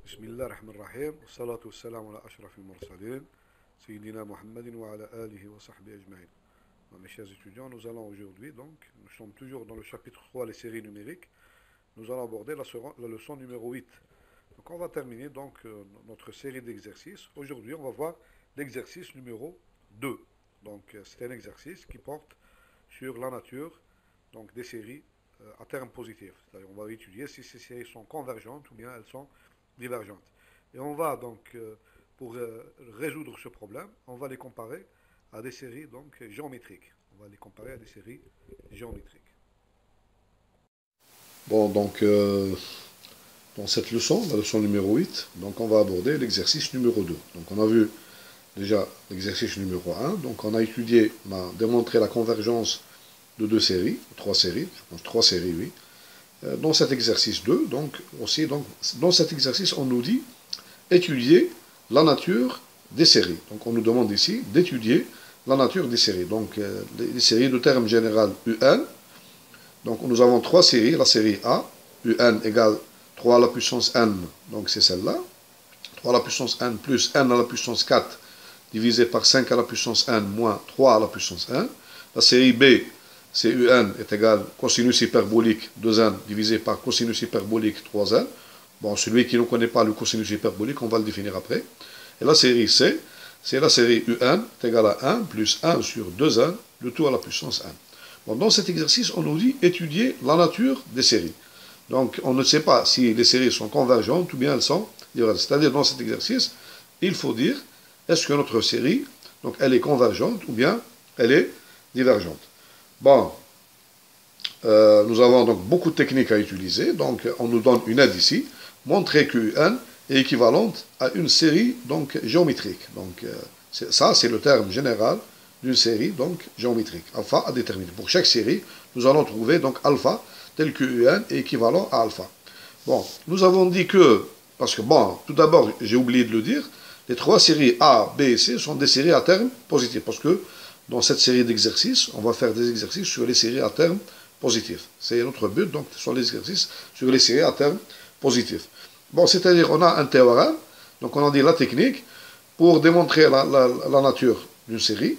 بسم الله الرحمن الرحيم والصلاة والسلام على أشرف المرسلين سيدنا محمد وعلى آله وصحبه أجمعين. Mes chers étudiants, nous allons aujourd'hui, nous sommes toujours dans le chapitre 3, les séries numériques. Nous allons aborder la leçon numéro 8. Donc on va terminer notre série d'exercices. Aujourd'hui, on va voir l'exercice numéro 2. C'est un exercice qui porte sur la nature des séries à terme positif. C'est-à-dire on va étudier si ces séries sont convergentes ou bien elles sont divergentes. Et on va pour résoudre ce problème, on va les comparer à des séries géométriques. On va les comparer à des séries géométriques. Bon, dans cette leçon, la leçon numéro 8, on va aborder l'exercice numéro 2. Donc on a vu déjà l'exercice numéro 1, donc on a étudié, on a démontré la convergence de deux séries, trois séries, je pense trois séries, oui. Dans cet exercice 2, dans cet exercice, on nous dit étudier la nature des séries. Donc on nous demande ici d'étudier la nature des séries. Donc les séries de terme général UN. Donc nous avons trois séries. La série A, UN égale 3 à la puissance n, donc c'est celle-là. 3 à la puissance n plus n à la puissance 4 divisé par 5 à la puissance n moins 3 à la puissance n. La série B, c'est UN est égal cosinus hyperbolique 2n divisé par cosinus hyperbolique 3n. Bon, celui qui ne connaît pas le cosinus hyperbolique, on va le définir après. Et la série C, c'est la série UN est égal à 1 plus 1 sur 2n, le tout à la puissance n. Bon, dans cet exercice, on nous dit étudier la nature des séries. Donc, on ne sait pas si les séries sont convergentes ou bien elles sont divergentes. C'est-à-dire, dans cet exercice, il faut dire est-ce que notre série, elle est convergente ou bien elle est divergente. Bon, nous avons donc beaucoup de techniques à utiliser. Donc, on nous donne une aide ici. Montrer que UN est équivalente à une série géométrique. Donc, ça, c'est le terme général d'une série géométrique. Alpha à déterminer. Pour chaque série, nous allons trouver alpha tel que UN est équivalent à alpha. Bon, nous avons dit que, parce que, bon, tout d'abord, j'ai oublié de le dire, les trois séries A, B et C sont des séries à terme positif. Parce que dans cette série d'exercices, on va faire des exercices sur les séries à terme positif. C'est notre but, donc ce sont les exercices sur les séries à terme positif. Bon, c'est-à-dire, on a un théorème, donc on a dit la technique, pour démontrer la nature d'une série,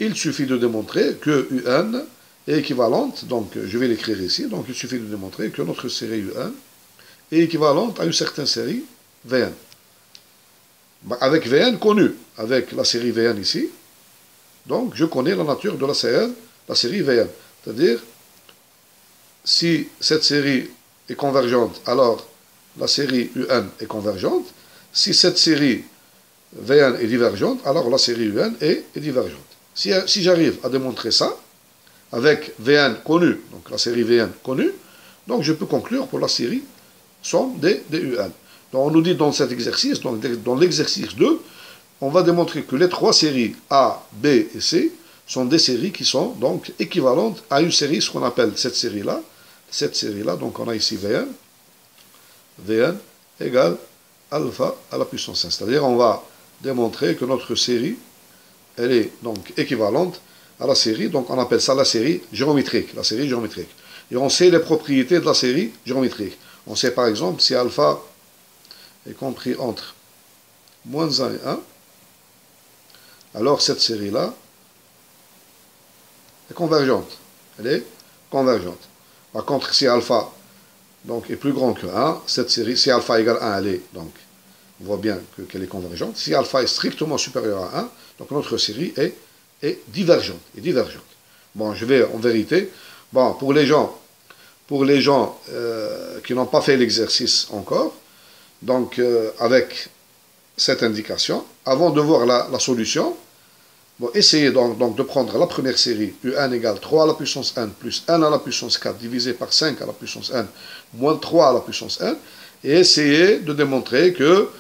il suffit de démontrer que UN est équivalente, donc je vais l'écrire ici, donc il suffit de démontrer que notre série UN est équivalente à une certaine série VN. Avec VN connue, avec la série VN ici, donc je connais la nature de la série VN. C'est-à-dire, si cette série est convergente, alors la série UN est convergente. Si cette série VN est divergente, alors la série UN est divergente. Si j'arrive à démontrer ça, avec VN connu, donc la série VN connue, donc je peux conclure pour la série somme des UN. Donc on nous dit dans cet exercice, dans l'exercice 2, on va démontrer que les trois séries A, B et C sont des séries qui sont donc équivalentes à une série, ce qu'on appelle cette série-là. Donc on a ici Vn égale alpha à la puissance 1. C'est-à-dire on va démontrer que notre série, elle est donc équivalente à la série, donc on appelle ça la série géométrique, Et on sait les propriétés de la série géométrique. On sait par exemple si alpha est compris entre moins 1 et 1, alors cette série-là est convergente. Elle est convergente. Par contre, si alpha est plus grand que 1, cette série, si alpha égale 1, elle est, donc, on voit bien qu'elle est convergente. Si alpha est strictement supérieur à 1, donc notre série est divergente. Bon, je vais en vérité, bon, pour les gens qui n'ont pas fait l'exercice encore, donc avec cette indication, avant de voir la solution, bon, essayez donc de prendre la première série, UN égale 3 à la puissance n plus n à la puissance 4 divisé par 5 à la puissance n moins 3 à la puissance n, et essayez de démontrer que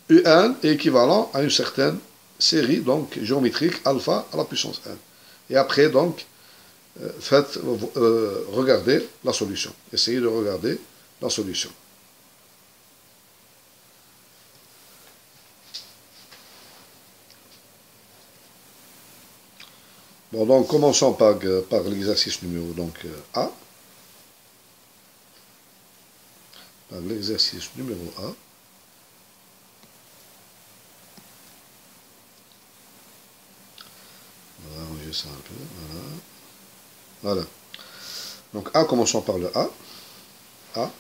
UN est équivalent à une certaine série géométrique alpha à la puissance n. Et après, regardez la solution. Essayez de regarder la solution. Bon, donc commençons par l'exercice numéro A. Par l'exercice numéro A. ça un peu. Voilà. Voilà. Donc A, commençons par le A. A.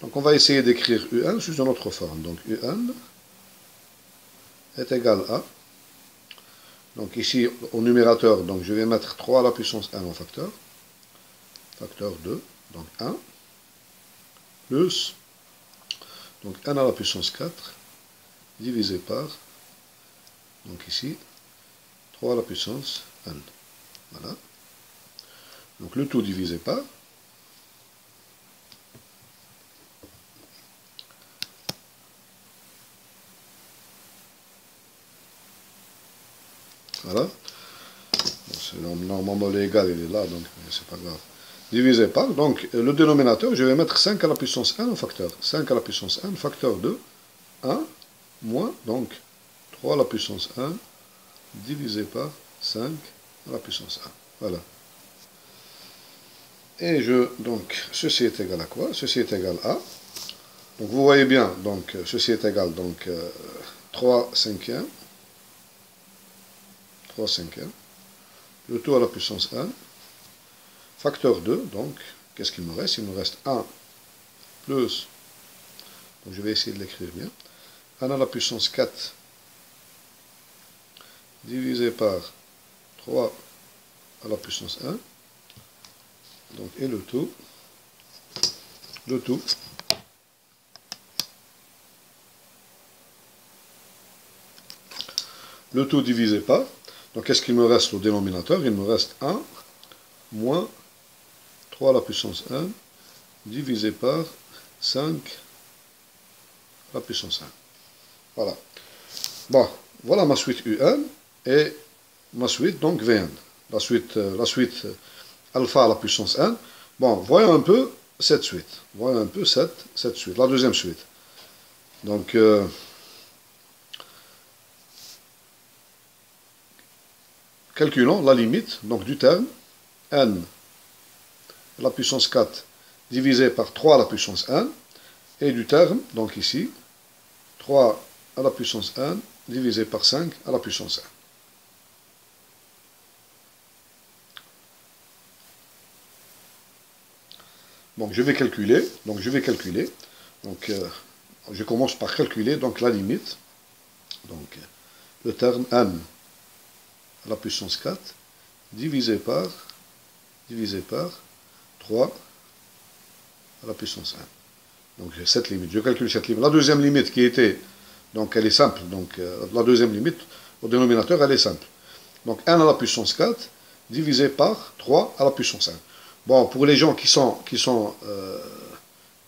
Donc on va essayer d'écrire UN sous une autre forme. Donc UN est égal à. Donc ici, au numérateur, donc je vais mettre 3 à la puissance 1 en facteur. Facteur 2. Donc 1. Plus. Donc 1 à la puissance 4. Divisé par. Donc ici, 3 à la puissance n. Voilà. Donc le tout divisé par. Voilà. Normalement l'égal il est là, donc c'est pas grave. Divisé par. Donc le dénominateur, je vais mettre 5 à la puissance 1 en facteur. 5 à la puissance 1, facteur 2. 1 moins, donc 3 à la puissance 1 divisé par 5 à la puissance 1. Voilà. Et donc, ceci est égal à quoi? Ceci est égal à. Donc, vous voyez bien, donc, ceci est égal, donc, 3 cinquièmes. 3 cinquièmes. Le tout à la puissance 1. Facteur 2, donc, qu'est-ce qu'il me reste? Il me reste 1 plus, donc je vais essayer de l'écrire bien, 1 à la puissance 4 divisé par 3 à la puissance 1, donc, et le tout, divisé par, donc qu'est-ce qu'il me reste au dénominateur? Il me reste 1 moins 3 à la puissance 1 divisé par 5 à la puissance 1. Voilà. Bon, voilà ma suite UN et ma suite donc Vn. La suite alpha à la puissance n. Bon, voyons un peu cette suite. Voyons un peu cette suite, la deuxième suite. Donc, calculons la limite donc, du terme n à la puissance 4 divisé par 3 à la puissance n et du terme, donc ici, 3 à la puissance n divisé par 5 à la puissance 1. Donc je vais calculer. Donc je commence par calculer donc la limite. Donc le terme n à la puissance 4 divisé par 3 à la puissance 1. Donc cette limite. Je calcule cette limite. La deuxième limite qui était, donc elle est simple. Donc la deuxième limite au dénominateur, elle est simple. Donc 1 à la puissance 4 divisé par 3 à la puissance 1. Bon, pour les gens qui ont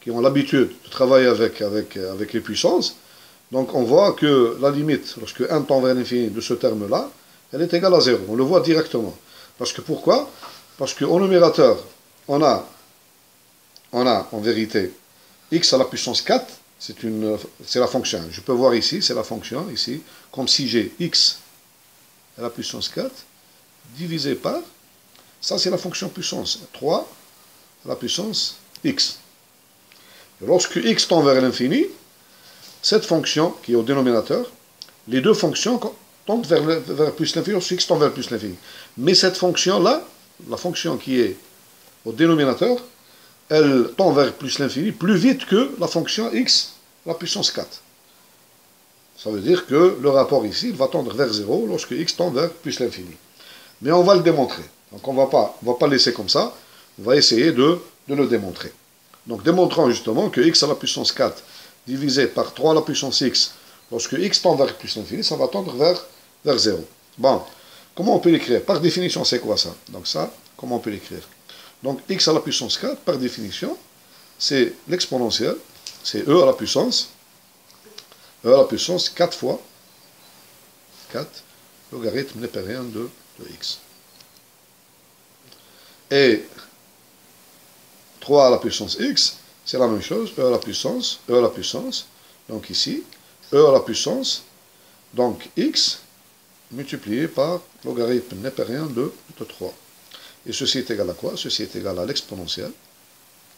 l'habitude de travailler avec les puissances, donc on voit que la limite, lorsque 1 tend vers l'infini de ce terme-là, elle est égale à 0. On le voit directement. Parce que pourquoi? Parce qu'au numérateur, on a en vérité x à la puissance 4, c'est la fonction. Je peux voir ici, c'est la fonction, ici, comme si j'ai x à la puissance 4 divisé par, ça c'est la fonction puissance, 3 à la puissance x. Et lorsque x tend vers l'infini, cette fonction qui est au dénominateur, les deux fonctions tendent vers plus l'infini, lorsque x tend vers plus l'infini. Mais cette fonction-là, la fonction qui est au dénominateur, elle tend vers plus l'infini plus vite que la fonction x à la puissance 4. Ça veut dire que le rapport ici, il va tendre vers 0 lorsque x tend vers plus l'infini. Mais on va le démontrer. Donc on ne va pas laisser comme ça, on va essayer de le démontrer. Donc démontrons justement que x à la puissance 4 divisé par 3 à la puissance x, lorsque x tend vers plus l'infini, ça va tendre vers 0. Bon, comment on peut l'écrire? Par définition, c'est quoi ça? Donc ça, comment on peut l'écrire? Donc x à la puissance 4, par définition, c'est l'exponentielle, c'est e à la puissance 4 fois 4, logarithme népérien de x. Et 3 à la puissance x, c'est la même chose, e à la puissance, donc ici, e à la puissance, donc x, multiplié par logarithme népérien de 3. Et ceci est égal à quoi? Ceci est égal à l'exponentielle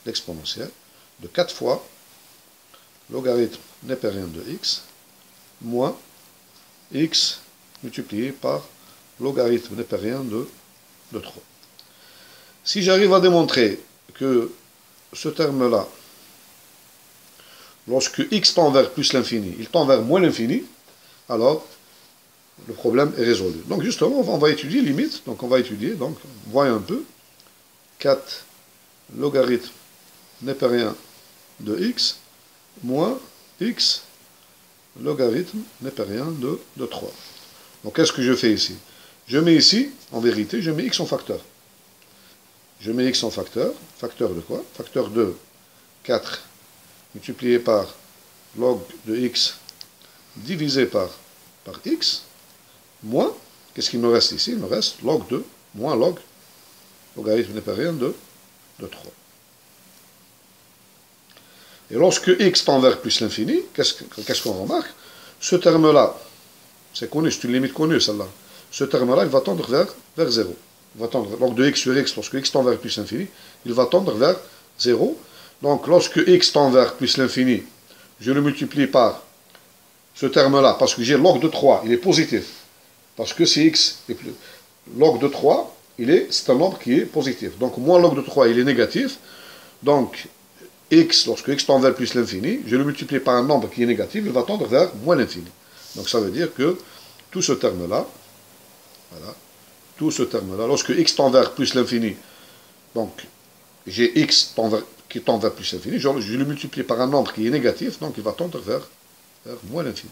de 4 fois logarithme népérien de x, moins x multiplié par logarithme népérien de de 3. Si j'arrive à démontrer que ce terme-là, lorsque x tend vers plus l'infini, il tend vers moins l'infini, alors le problème est résolu. Donc justement, on va étudier limite. Donc on va étudier, donc voyons un peu. 4 logarithme népérien de x moins x logarithme népérien de 3. Donc qu'est-ce que je fais ici? Je mets ici, en vérité, je mets x en facteur. Je mets x en facteur. Facteur de quoi? Facteur de 4 multiplié par log de x divisé par x, moins, qu'est-ce qu'il me reste ici? Il me reste log de, moins log, logarithme népérien de 3. Et lorsque x tend vers plus l'infini, qu'est-ce qu'on remarque? Ce terme-là, c'est connu, c'est une limite connue celle-là. Ce terme-là, il va tendre vers 0. Il va tendre, log de x sur x, lorsque x tend vers plus l'infini, il va tendre vers 0. Donc lorsque x tend vers plus l'infini, je le multiplie par ce terme-là, parce que j'ai log de 3, il est positif. Parce que si x est plus... log de 3, c'est un nombre qui est positif. Donc moins log de 3, il est négatif. Donc x, lorsque x tend vers plus l'infini, je le multiplie par un nombre qui est négatif, il va tendre vers moins l'infini. Donc ça veut dire que tout ce terme-là, voilà, tout ce terme-là, lorsque x tend vers plus l'infini, donc j'ai x qui tend vers plus l'infini, je le multiplie par un nombre qui est négatif, donc il va tendre vers moins l'infini.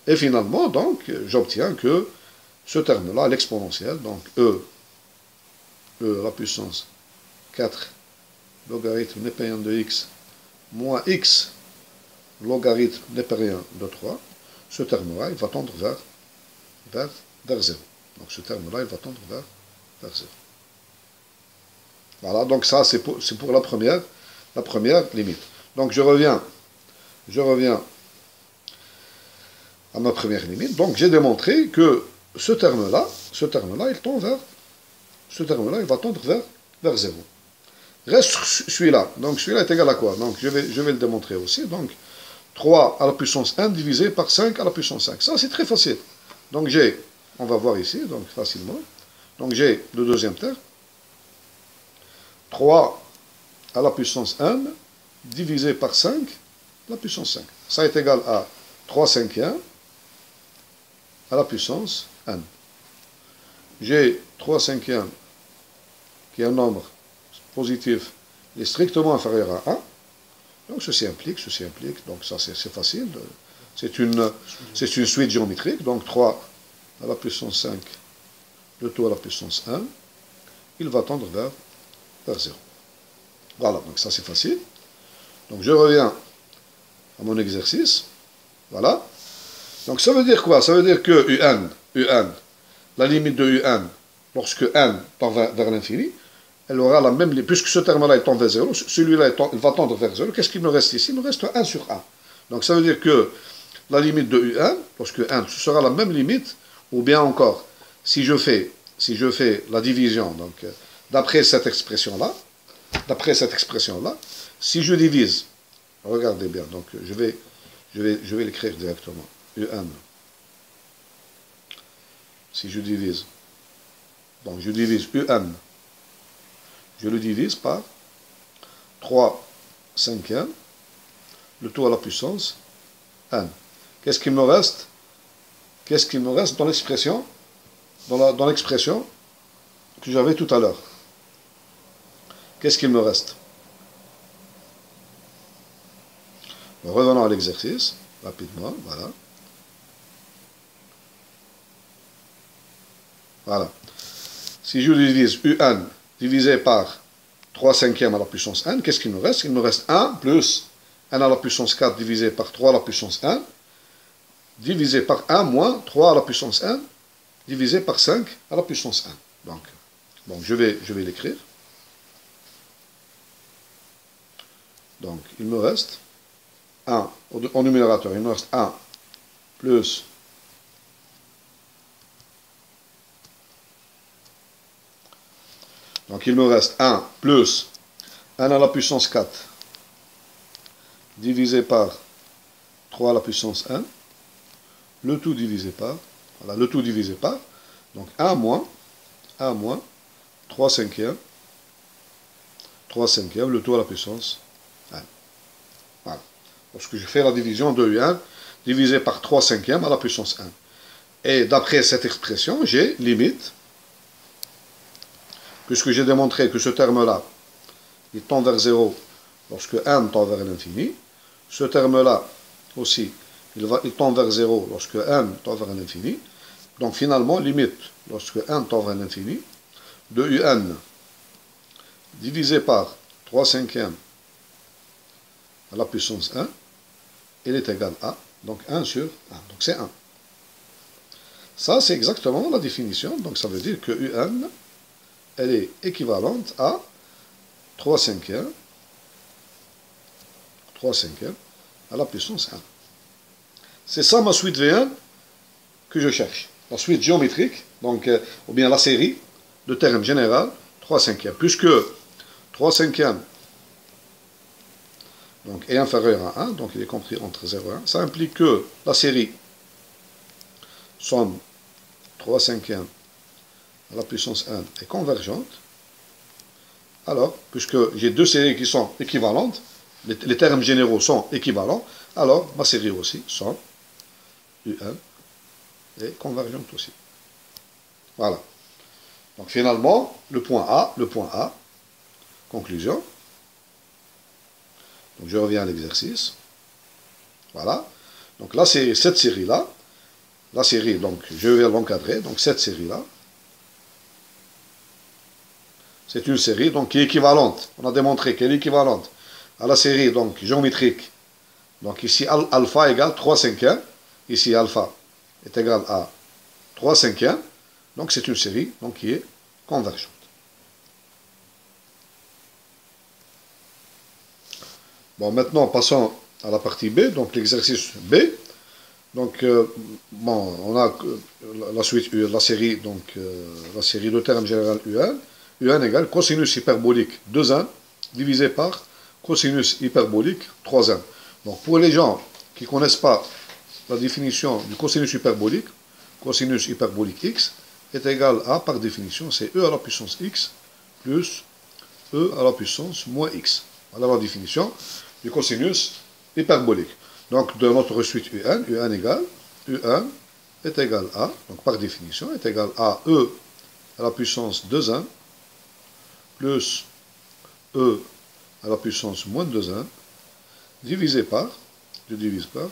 Et finalement, donc, j'obtiens que ce terme-là, l'exponentiel, donc e à la puissance 4 logarithme népérien de x moins x logarithme népérien de 3, ce terme-là, il va tendre vers 0. Donc ce terme-là, il va tendre vers 0. Voilà, donc ça, c'est pour la première limite. Donc je reviens à ma première limite. Donc j'ai démontré que ce terme-là, il tend vers, ce terme-là, il va tendre vers 0. Reste celui-là. Donc celui-là est égal à quoi? Donc je vais le démontrer aussi. Donc 3 à la puissance 1 divisé par 5 à la puissance 5. Ça, c'est très facile. Donc j'ai, on va voir ici, donc facilement. Donc j'ai le deuxième terme. 3 à la puissance 1 divisé par 5 à la puissance 5. Ça est égal à 3 cinquièmes à la puissance 1. J'ai 3 cinquièmes qui est un nombre positif, il est strictement inférieur à 1. Donc ceci implique, donc ça c'est facile. C'est une suite géométrique, donc 3 à la puissance 5, le tout à la puissance 1, il va tendre vers 0. Voilà, donc ça c'est facile. Donc je reviens à mon exercice. Voilà. Donc ça veut dire quoi? Ça veut dire que un, la limite de un, lorsque n tend vers l'infini, elle aura la même limite, puisque ce terme-là tend vers 0, celui-là il va tendre vers 0. Qu'est-ce qu'il me reste ici? Il me reste 1 sur 1. Donc ça veut dire que la limite de un, lorsque n, ce sera la même limite, ou bien encore, si je fais la division, donc d'après cette expression-là, si je divise, regardez bien, donc je vais l'écrire directement, un. Si je divise, donc je divise un, je le divise par 3 cinquièmes, le tout à la puissance 1. Qu'est-ce qu'il me reste? Qu'est-ce qu'il me reste dans l'expression, dans l'expression que j'avais tout à l'heure? Qu'est-ce qu'il me reste? Revenons à l'exercice, rapidement, voilà. Voilà. Si je divise un divisé par 3 cinquièmes à la puissance 1, qu'est-ce qu'il me reste? Il me reste 1 plus 1 à la puissance 4 divisé par 3 à la puissance 1, divisé par 1 moins 3 à la puissance 1, divisé par 5 à la puissance 1. Donc je vais l'écrire. Donc, il me reste 1, au numérateur, il me reste 1 plus donc il me reste 1 plus 1 à la puissance 4 divisé par 3 à la puissance 1, le tout divisé par, voilà, le tout divisé par, donc 1 moins 1 moins 3 cinquièmes, 3 cinquièmes, le tout à la puissance 1. Voilà. Lorsque je fais la division de U1 divisé par 3 cinquièmes à la puissance 1. Et d'après cette expression, j'ai limite, puisque j'ai démontré que ce terme-là, il tend vers 0 lorsque n tend vers l'infini. Ce terme-là aussi, il tend vers 0 lorsque n tend vers l'infini. Donc finalement, limite, lorsque n tend vers l'infini, de un divisé par 3 cinquièmes à la puissance 1, il est égal à, donc 1 sur 1. Donc c'est 1. Ça, c'est exactement la définition. Donc ça veut dire que un, elle est équivalente à 3 cinquièmes à la puissance 1. C'est ça ma suite V1 que je cherche. La suite géométrique, donc, ou bien la série de termes général 3 cinquièmes. Puisque 3 cinquièmes donc, est inférieur à 1, donc il est compris entre 0 et 1, ça implique que la série somme 3 cinquièmes à la puissance 1 est convergente. Alors, puisque j'ai deux séries qui sont équivalentes, les termes généraux sont équivalents, alors ma série aussi, somme U1, est convergente aussi. Voilà. Donc finalement, le point A, conclusion. Donc je reviens à l'exercice. Voilà. Donc là, c'est cette série-là. La série, donc je vais l'encadrer. Donc cette série-là, c'est une série donc, qui est équivalente. On a démontré qu'elle est équivalente à la série donc, géométrique. Donc ici, alpha égale 3 cinquièmes. Ici, alpha est égal à 3 cinquièmes. Donc c'est une série donc, qui est convergente. Bon, maintenant, passons à la partie B, donc l'exercice B. Donc, bon, on a la suite, la série de termes général UN. UN égale cosinus hyperbolique 2,1 divisé par cosinus hyperbolique 3,1. Donc, pour les gens qui ne connaissent pas la définition du cosinus hyperbolique x est égal à, par définition, c'est e à la puissance x plus e à la puissance moins x. Voilà la définition du cosinus hyperbolique. Donc, de notre suite UN égale, UN est égal à, donc par définition, est égal à e à la puissance 2,1 plus e à la puissance moins 2,1 divisé par, je divise par,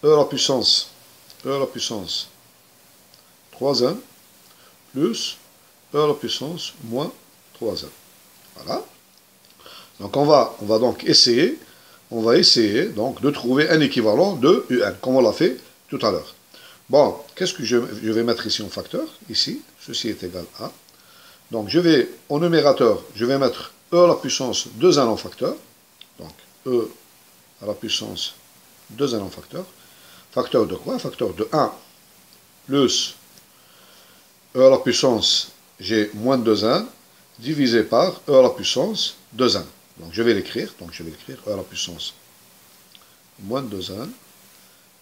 e à la puissance 3,1 plus e à la puissance moins 3,1. Voilà. Donc on va donc essayer donc de trouver un équivalent de UN, comme on l'a fait tout à l'heure. Bon, qu'est-ce que je vais mettre ici en facteur? Ici, ceci est égal à. Donc je vais, au numérateur, je vais mettre e à la puissance 2,1 en facteur. Donc e à la puissance 2,1 en facteur. Facteur de quoi? Facteur de 1 plus e à la puissance, j'ai moins 2,1 divisé par e à la puissance 2,1. Donc je vais l'écrire, e à la puissance moins 2,1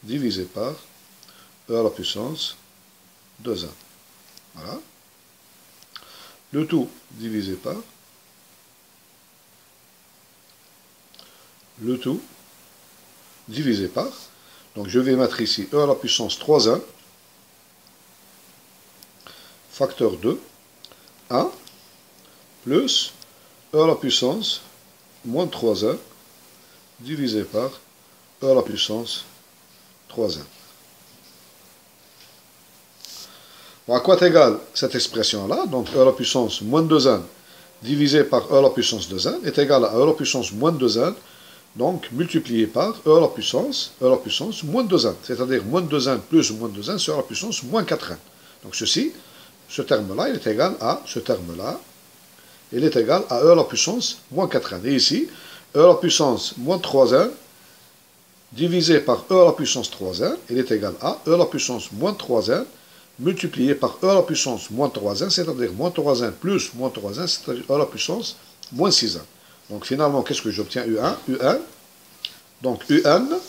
divisé par e à la puissance 2,1. Voilà. Le tout divisé par donc je vais mettre ici e à la puissance 3,1 facteur 2 1 plus e à la puissance moins 3,1 divisé par e à la puissance 3,1. Bon, à quoi est égale cette expression-là? Donc e à la puissance moins 2,1 divisé par e à la puissance 2,1 est égal à e à la puissance moins 2,1, donc multiplié par e à la puissance moins 2,1. C'est-à-dire moins 2,1 plus moins 2,1 sur e à la puissance moins 4,1. Donc ce terme-là, il est égal à ce terme-là. Il est égal à e à la puissance moins 4,1. Et ici, e à la puissance moins 3,1 divisé par e à la puissance 3,1, il est égal à e à la puissance moins 3,1 multiplié par e à la puissance moins 3,1, c'est-à-dire moins 3,1 plus moins 3,1, c'est-à-dire e à la puissance moins 6,1. Donc finalement, qu'est-ce que j'obtiens? UN. Donc UN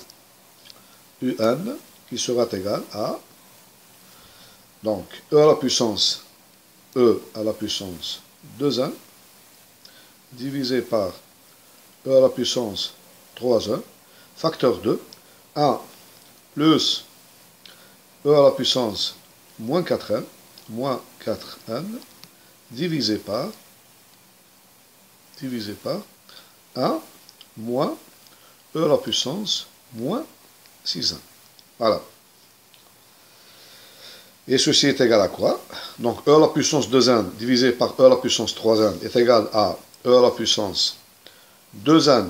qui sera égal à donc e à la puissance E à la puissance 2n divisé par E à la puissance 3n, facteur 2, 1 plus E à la puissance moins 4n, divisé par 1 moins E à la puissance moins 6n. Voilà. Et ceci est égal à quoi? Donc E à la puissance 2n divisé par E à la puissance 3n est égal à E à la puissance 2n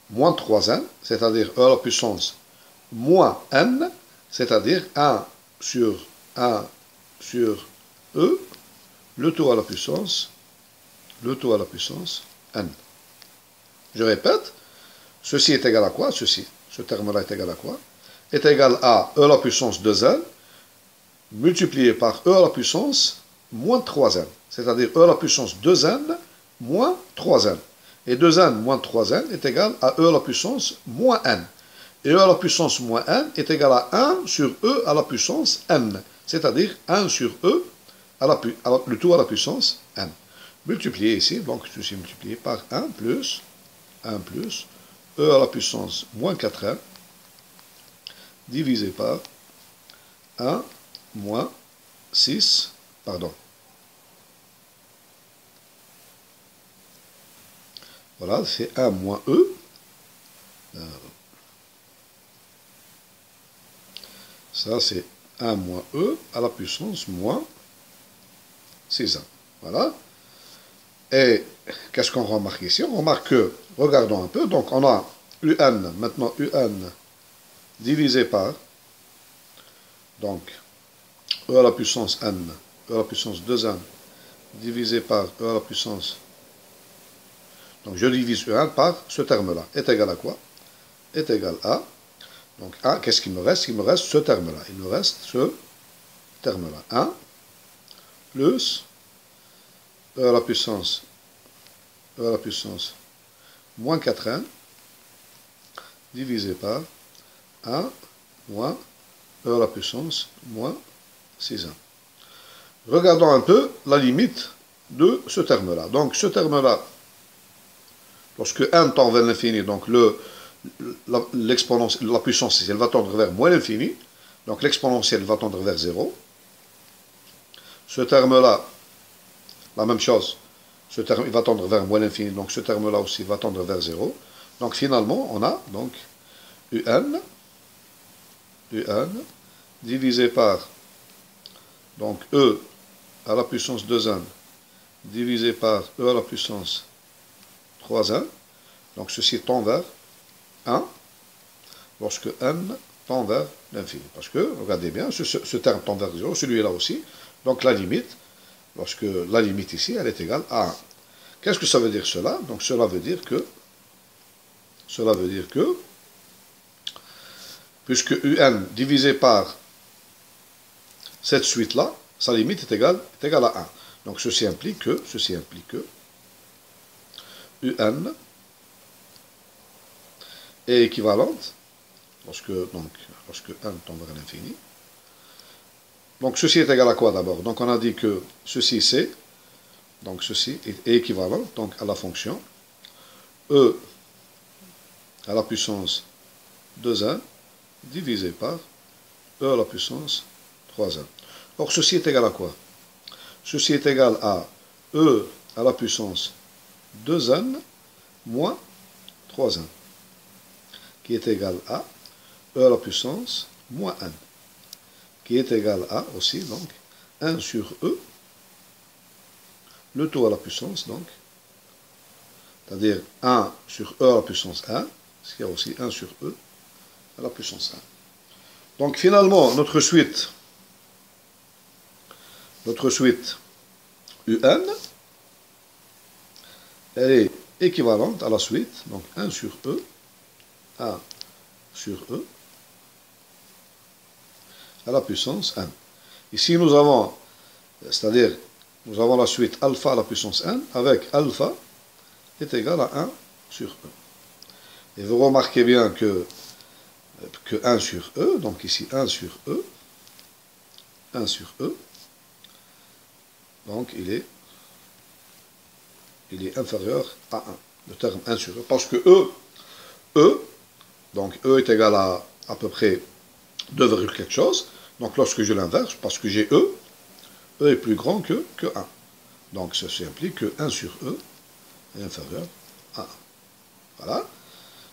moins 3n, c'est-à-dire E à la puissance moins n, c'est-à-dire 1 sur E, le tout à la puissance n. Je répète, ceci est égal à quoi? Ce terme-là est égal à quoi? Est égal à E à la puissance 2n multiplié par E à la puissance moins 3n, c'est-à-dire E à la puissance 2n moins 3n. Et 2n moins 3n est égal à E à la puissance moins n. Et E à la puissance moins n est égal à 1 sur E à la puissance n, c'est-à-dire 1 sur E, le tout à la puissance n. Multiplié ici, donc ceci multiplié par 1 plus E à la puissance moins 4n divisé par 1 moins 6, pardon. Voilà, c'est 1 moins E. Ça, c'est 1 moins E à la puissance moins 6n. Voilà. Et qu'est-ce qu'on remarque ici? On remarque que, regardons un peu, donc on a UN, maintenant UN divisé par, donc, E à la puissance n, E à la puissance 2n, divisé par E à la puissance, donc je divise E1 par ce terme-là, est égal à quoi? Est égal à, donc 1, qu'est-ce qu'il me reste? Il me reste ce terme-là, il me reste ce terme-là, 1 plus E à la puissance moins 4n, divisé par 1 moins E à la puissance moins 6n. Regardons un peu la limite de ce terme-là. Donc ce terme-là, lorsque n tend vers l'infini, donc l'exponentielle, la puissance, elle va tendre vers moins l'infini, donc l'exponentielle va tendre vers 0. Ce terme-là, la même chose, ce terme il va tendre vers moins l'infini, donc ce terme-là aussi va tendre vers 0. Donc finalement, on a donc UN divisé par donc E à la puissance 2n divisé par E à la puissance 3n. Donc ceci tend vers 1 lorsque n tend vers l'infini. Parce que, regardez bien, ce terme tend vers 0, celui-là aussi. Donc la limite, lorsque la limite ici, elle est égale à 1. Qu'est-ce que ça veut dire cela? Donc cela veut dire que puisque UN divisé par cette suite-là, sa limite est égale à 1. Donc ceci implique que UN est équivalente lorsque n tend vers l'infini. Donc ceci est égal à quoi d'abord? Donc on a dit que ceci c'est, donc ceci est équivalent donc à la fonction E à la puissance 2n divisé par E à la puissance 3n. Or ceci est égal à quoi? Ceci est égal à E à la puissance 2n moins 3n, qui est égal à E à la puissance moins n, qui est égal à aussi donc 1 sur E, le tout à la puissance donc, c'est-à-dire 1 sur E à la puissance 1, ce qui est aussi 1 sur E à la puissance 1. Donc finalement, notre suite UN, elle est équivalente à la suite, donc 1 sur E, 1 sur E, à la puissance n. Ici, nous avons, c'est-à-dire, nous avons la suite alpha à la puissance n, avec alpha est égal à 1 sur E. Et vous remarquez bien que 1 sur E, donc ici 1 sur E, donc il est inférieur à 1. Le terme 1 sur E, parce que E, donc E est égal à peu près 2, quelque chose. Donc lorsque je l'inverse, parce que j'ai E est plus grand que 1. Donc ceci implique que 1 sur E est inférieur à 1. Voilà.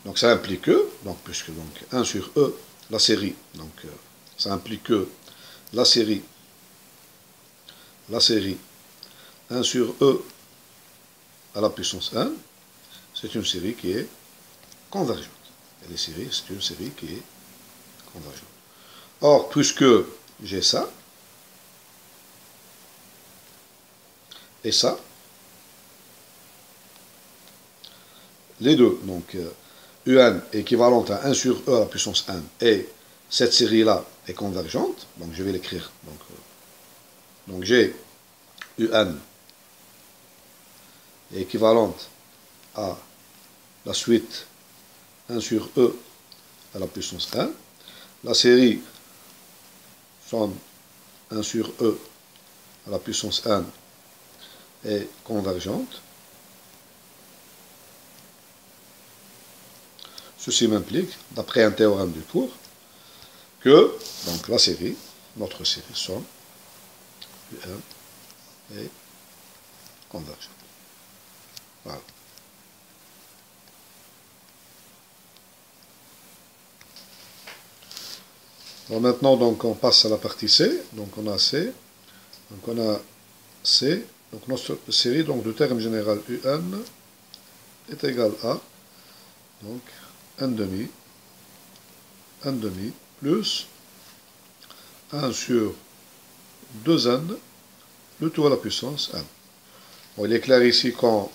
Donc ça implique que, donc, puisque donc 1 sur E, la série, donc ça implique que la série 1 sur E à la puissance 1, c'est une série qui est convergente. Et les séries, c'est une série qui est convergente. Or, puisque j'ai ça, et ça, les deux, donc UN est équivalente à 1 sur E à la puissance 1, et cette série-là est convergente, donc je vais l'écrire. Donc j'ai UN est équivalente à la suite 1 sur E à la puissance 1. La série somme 1 sur E à la puissance 1 est convergente. Ceci m'implique, d'après un théorème du cours, que donc la série, notre série somme UN est convergente. Voilà. Alors maintenant, donc, on passe à la partie C. Donc, on a C. Donc, on a C. Donc, notre série donc, de terme général UN est égale à donc 1 demi plus 1 sur 2n, le tout à la puissance n. Bon, il est clair ici qu'on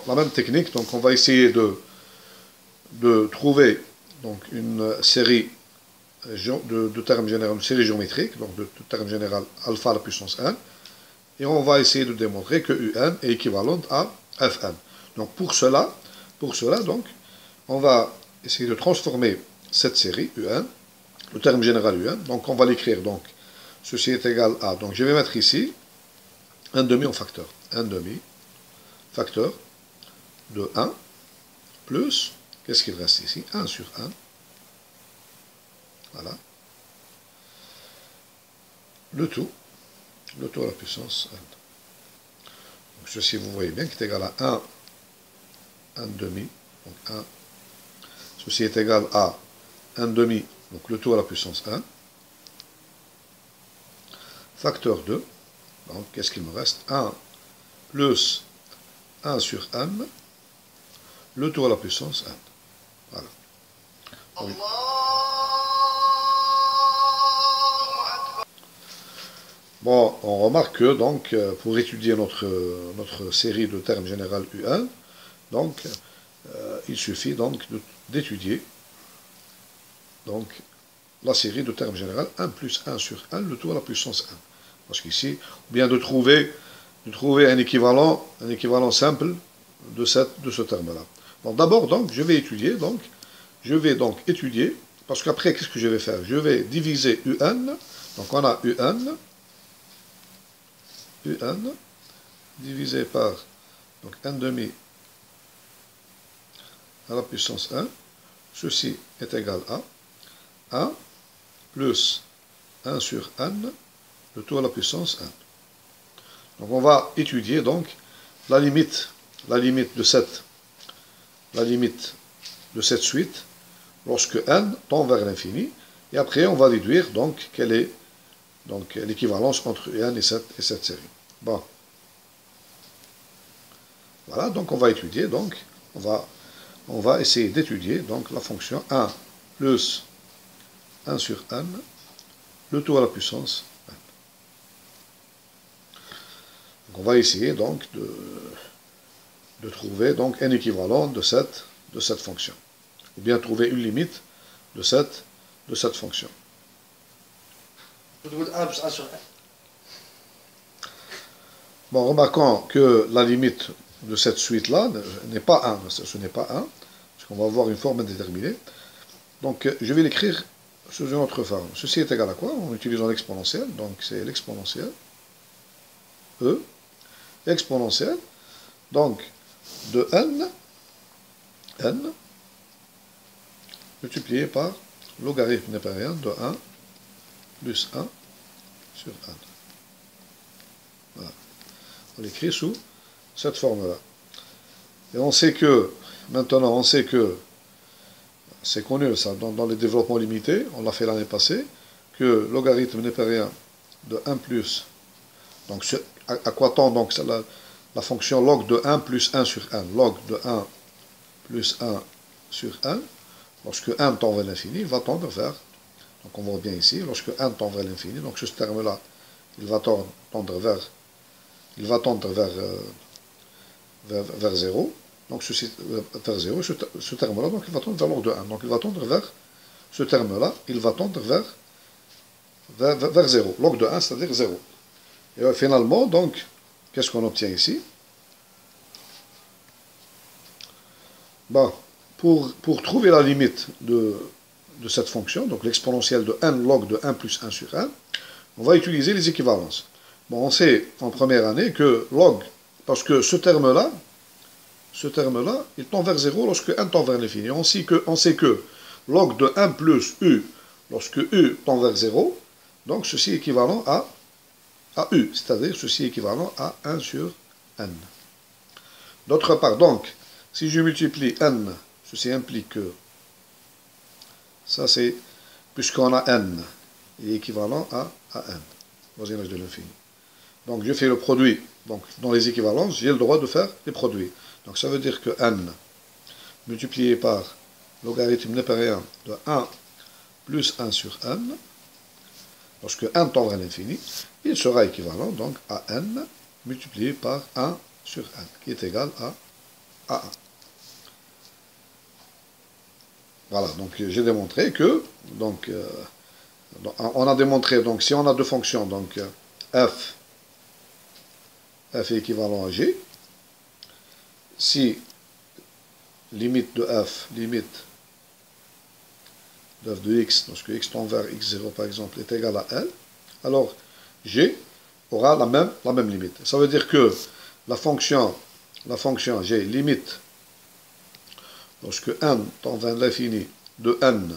la même technique, donc on va essayer de trouver donc, une série de termes généraux, une série géométrique, donc de termes général alpha à la puissance n, et on va essayer de démontrer que UN est équivalente à Fn. Donc pour cela donc, on va essayer de transformer cette série UN, le terme général UN, donc on va l'écrire, donc ceci est égal à, donc je vais mettre ici 1 demi en facteur, 1 demi facteur de 1 plus, qu'est-ce qu'il reste ici, 1 sur 1, voilà, le tout à la puissance n. Donc ceci, vous voyez bien, qui est égal à 1 demi, donc 1, ceci est égal à 1 demi, donc le tout à la puissance 1, facteur 2, donc qu'est-ce qu'il me reste, 1 plus 1 sur n, le tout à la puissance n. Voilà. Donc, bon, on remarque que donc, pour étudier notre série de termes général UN, donc, il suffit donc d'étudier donc, la série de termes général 1 plus 1 sur 1, le tout à la puissance 1. Parce qu'ici, ou bien de trouver un équivalent simple de ce terme-là. Bon, d'abord, donc, je vais étudier, parce qu'après, qu'est-ce que je vais faire? Je vais diviser UN, donc on a UN divisé par donc 1 demi à la puissance 1, ceci est égal à 1 plus 1 sur n, le tout à la puissance 1. Donc on va étudier donc la limite de cette suite lorsque n tend vers l'infini, et après on va déduire donc quelle est donc l'équivalence entre n et cette série. Bon. Voilà, donc on va étudier, donc on va essayer d'étudier donc la fonction 1 plus 1 sur n, le tout à la puissance n. Donc on va essayer donc de trouver donc un équivalent de cette fonction, ou bien trouver une limite de cette fonction. Bon, remarquons que la limite de cette suite-là n'est pas 1, ce n'est pas 1, parce qu'on va avoir une forme indéterminée. Donc, je vais l'écrire sous une autre forme. Ceci est égal à quoi? En utilisant l'exponentielle, donc c'est l'exponentielle E, exponentielle, donc de n multiplié par logarithme népérien de 1 plus 1 sur n. Voilà. On l'écrit sous cette forme-là. Et on sait que, maintenant, on sait que, c'est connu ça, dans les développements limités, on l'a fait l'année passée, que logarithme népérien de 1 plus, donc à quoi tend donc la fonction log de 1 plus 1 sur n, log de 1 plus 1 sur n, lorsque n tend vers l'infini, il va tendre vers, donc on voit bien ici, lorsque n tend vers l'infini, donc ce terme-là, il va tendre vers 0, donc ceci vers 0, ce terme-là, donc il va tendre vers log de 1, donc il va tendre vers, ce terme-là, il va tendre vers 0, log de 1, c'est-à-dire 0. Et finalement, donc, qu'est-ce qu'on obtient ici? Bon, pour trouver la limite de cette fonction, donc l'exponentielle de n log de 1 plus 1 sur n, on va utiliser les équivalences. Bon, on sait en première année que log, parce que ce terme-là, il tend vers 0 lorsque n tend vers l'infini. On sait que log de 1 plus u, lorsque u tend vers 0, donc ceci est équivalent à u, c'est-à-dire ceci est équivalent à 1 sur n. D'autre part, donc, si je multiplie n, ceci implique que ça c'est, puisqu'on a n, il est équivalent à n, voisinage de l'infini. Donc je fais le produit, donc dans les équivalences, j'ai le droit de faire les produits. Donc ça veut dire que n multiplié par logarithme népérien de 1 plus 1 sur n, lorsque n tend vers l'infini, il sera équivalent donc à n multiplié par 1 sur n, qui est égal à 1. Voilà, donc j'ai démontré que, donc, on a démontré, donc si on a deux fonctions, donc f est équivalent à g, si limite de f de x, lorsque x tend vers x0 par exemple, est égal à l, alors g aura la même limite. Ça veut dire que la fonction g limite, lorsque n tend vers l'infini de n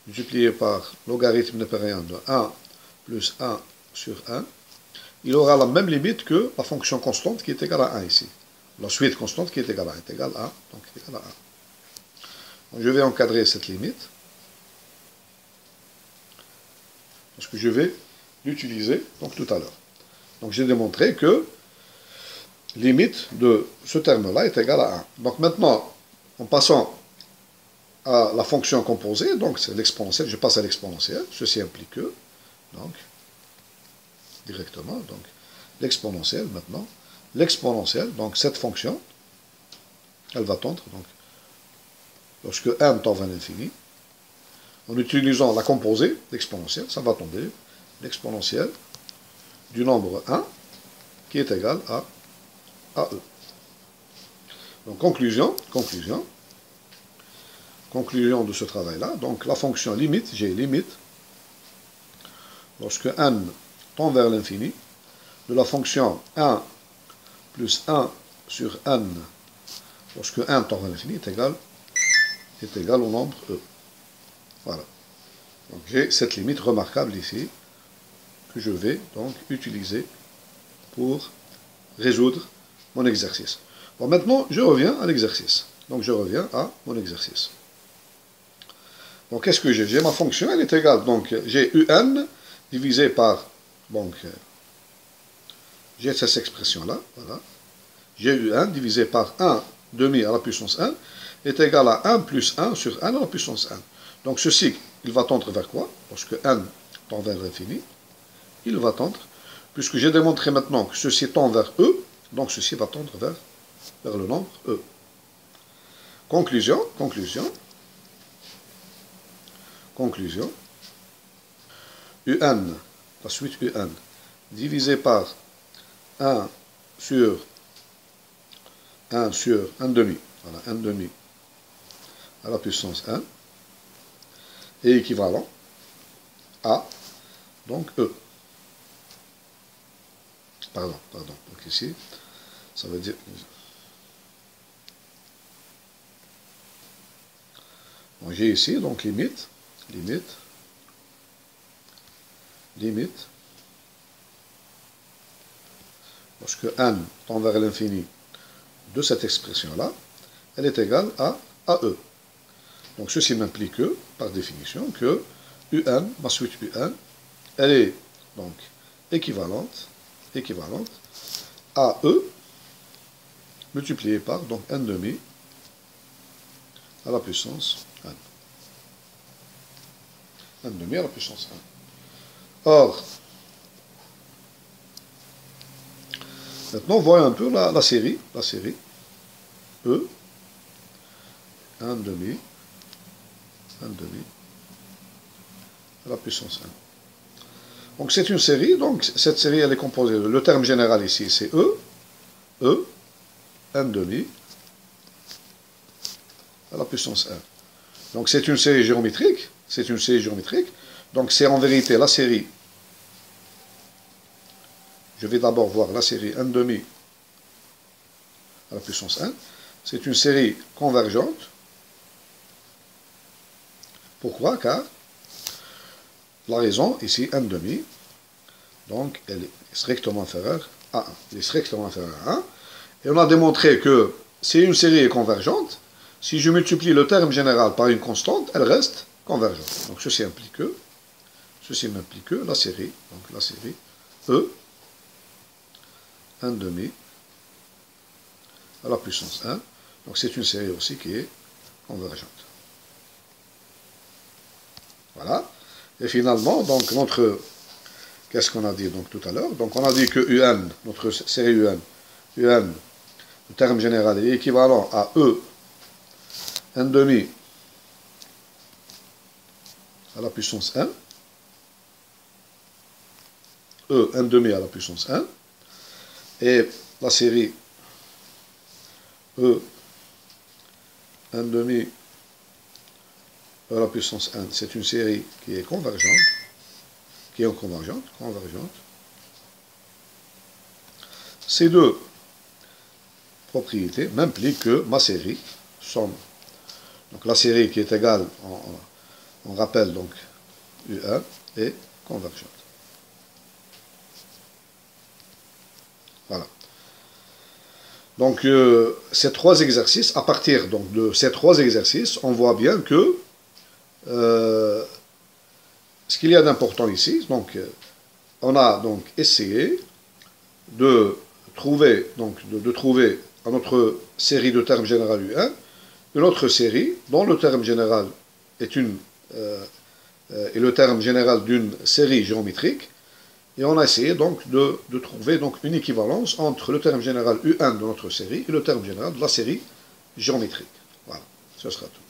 multiplié par logarithme népérien de 1 plus 1 sur n, il aura la même limite que la fonction constante qui est égale à 1 ici. La suite constante qui est égale à 1 est égale à 1. Donc, est égale à 1. Donc, je vais encadrer cette limite. Parce que je vais l'utiliser donc tout à l'heure. Donc j'ai démontré que limite de ce terme-là est égale à 1. Donc maintenant, en passant à la fonction composée, donc c'est l'exponentielle, je passe à l'exponentielle, ceci implique que, donc, directement, donc, l'exponentielle maintenant, l'exponentielle, donc cette fonction, elle va tendre, donc, lorsque n tend vers l'infini, en utilisant la composée, l'exponentielle, ça va tomber l'exponentielle du nombre 1 qui est égal à e. Donc conclusion de ce travail-là, donc la fonction limite, j'ai limite, lorsque n tend vers l'infini, de la fonction 1 plus 1 sur n, lorsque n tend vers l'infini, est égal au nombre e. Voilà. Donc j'ai cette limite remarquable ici, que je vais donc utiliser pour résoudre mon exercice. Bon, maintenant, je reviens à l'exercice. Donc je reviens à mon exercice. Donc qu'est-ce que j'ai? J'ai ma fonction, elle est égale. Donc j'ai un divisé par, donc j'ai cette expression-là, voilà. J'ai un divisé par 1 demi à la puissance 1 est égal à 1 plus 1 sur 1 à la puissance 1. Donc ceci, il va tendre vers quoi? Parce que n tend vers l'infini, il va tendre, puisque j'ai démontré maintenant que ceci tend vers e, donc ceci va tendre vers le nombre e. Conclusion, un, la suite un, divisé par 1 sur 1 demi, voilà, 1 demi à la puissance 1, est équivalent à, donc, E. pardon. Donc ici, ça veut dire... Donc j'ai ici, donc limite, lorsque n tend vers l'infini de cette expression-là, elle est égale à E. Donc ceci m'implique que, par définition, que UN, ma suite UN, elle est donc équivalente à E multiplié par donc n demi à la puissance n. N demi à la puissance n. Or, maintenant, voyons un peu la série E, n demi à la puissance n. Donc c'est une série, donc cette série elle est composée de, le terme général ici c'est E, n demi à la puissance n. Donc c'est une série géométrique, donc c'est en vérité la série, je vais d'abord voir la série n demi à la puissance n, c'est une série convergente. Pourquoi? Car la raison, ici, n demi, donc elle est strictement inférieure à 1. Elle est strictement inférieure à 1. Et on a démontré que si une série est convergente, si je multiplie le terme général par une constante, elle reste convergente. Donc ceci implique que la série, donc la série E, n demi à la puissance 1, donc c'est une série aussi qui est convergente. Voilà. Et finalement, donc notre, qu'est-ce qu'on a dit donc tout à l'heure? Donc on a dit que UN, notre série UN, le terme général est équivalent à E n demi à la puissance 1, E n demi à la puissance 1, et la série E n demi à la puissance 1, c'est une série qui est convergente, Ces deux propriétés m'impliquent que ma série somme, donc la série qui est égale, on rappelle donc U1, est convergente. Voilà. Donc ces trois exercices, à partir donc, de ces trois exercices, on voit bien que ce qu'il y a d'important ici, donc on a donc essayé de trouver à notre série de termes général U1 une autre série dont le terme général est le terme général d'une série géométrique, et on a essayé donc de trouver donc une équivalence entre le terme général U1 de notre série et le terme général de la série géométrique. Voilà, ce sera tout.